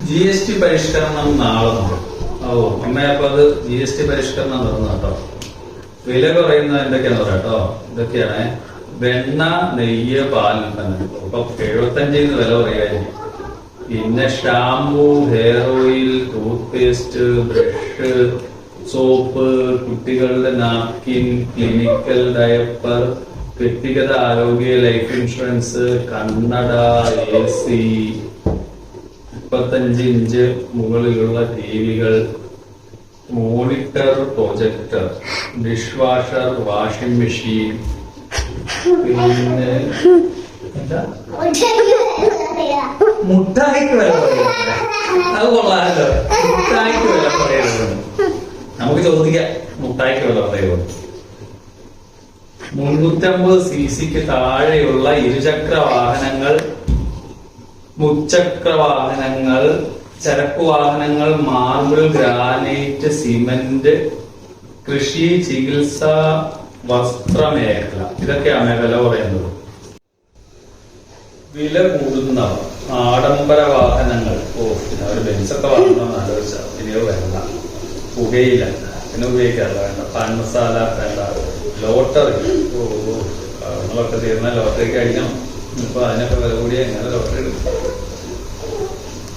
GST പരിഷ്കരണം നാളെ മുതൽ. അമ്മയപ്പോ അത് GST പരിഷ്കരണം നടന്നു കേട്ടോ. വില കുറയുന്നത് എന്തൊക്കെയാന്ന് പറയാട്ടോ. ഇതൊക്കെയാണ് വെണ്ണ, നെയ്യ്, പാൽ ഉൽപ്പന്നങ്ങൾ. അപ്പൊ 75 വില കുറയായിരിക്കും. പിന്നെ shampoo, hair oil, toothpaste, brush, soap, കുട്ടികളുടെ നാപ്കിൻ, ക്ലിനിക്കൽ ഡയപ്പർ, വ്യക്തിഗത ആരോഗ്യ, ലൈഫ് ഇൻഷുറൻസ്, കണ്ണട, AC, 35 ഇഞ്ച് മുകളിലുള്ള ടിവികൾ, monitor, projector, dishwasher, washing machine, പിന്നെ മുട്ടായിക്ക് വില പറയുന്നത്. അത് കൊള്ളാമല്ലോ. മുട്ടായിക്ക് വില പറയുന്നത് നമുക്ക് ചോദിക്കാം. മുട്ടായിക്ക് വില പറയുന്നത് 350 cc താഴെയുള്ള ഇരുചക്ര വാഹനങ്ങൾ, മുച്ചക്ര വാഹനങ്ങൾ, ചരക്കു വാഹനങ്ങൾ, മാർബിൾ, ഗ്രാനൈറ്റ്, സിമന്റ്, കൃഷി, ചികിത്സ, വസ്ത്രമേഖല, ഇതൊക്കെയാണ് വില പറയുന്നത്. വില കൂടുന്ന ആഡംബര വാഹനങ്ങൾ. പിന്നെ ഒരു ബെൻസൊക്കെ വാങ്ങണമെന്ന് ആലോചിച്ചാൽ പിന്നെ വേണ്ട. പുകയില പിന്നെ ഉപയോഗിക്കാറില്ല, വേണ്ട. പാൻ മസാല വേണ്ട. ലോട്ടറി, നമ്മളൊക്കെ തീർന്ന ലോട്ടറിക്ക് അടിക്കണം. ഇപ്പൊ അതിനൊക്കെ വില കൂടിയ എങ്ങനെ ലോട്ടറി എടുക്കും.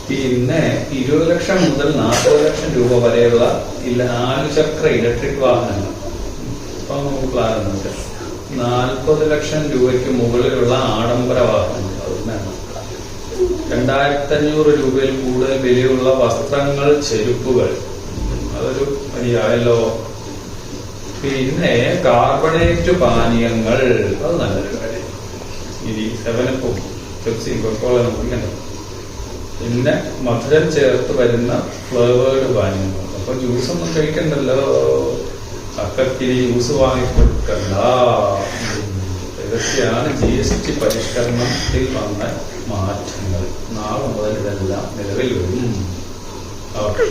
പിന്നെ 20 ലക്ഷം മുതൽ 40 ലക്ഷം രൂപ വരെയുള്ള 4 ചക്ര ഇലക്ട്രിക് വാഹനങ്ങൾ. ഇപ്പൊ നമുക്ക് പ്ലാൻ 40 ലക്ഷം രൂപയ്ക്ക് മുകളിലുള്ള ആഡംബര വാഹനങ്ങൾ. അത് 2500 രൂപയിൽ കൂടുതൽ വിലയുള്ള വസ്ത്രങ്ങൾ, ചെരുപ്പുകൾ. അതൊരു വലിയായല്ലോ. പിന്നെ കാർബണേറ്റ് പാനീയങ്ങൾ, അത് നല്ലൊരു കാര്യം. ഇനി 7-Up, പെപ്സിയും കൊക്കോളയും കുടിക്കണ്ട. പിന്നെ മധുരം ചേർത്ത് വരുന്ന ഫ്ലേവേർഡ് പാനീയങ്ങൾ. അപ്പൊ ജ്യൂസൊന്നും കഴിക്കണ്ടല്ലോ. അക്കക്കിരി ജ്യൂസ് വാങ്ങിക്കൊടുക്കണ്ട. ഇതൊക്കെയാണ് GST പരിഷ്കരണത്തിൽ വന്ന മാറ്റങ്ങൾ. നാളെ മുതൽ ഇതെല്ലാം നിലവിൽ വരും. ഓക്കെ.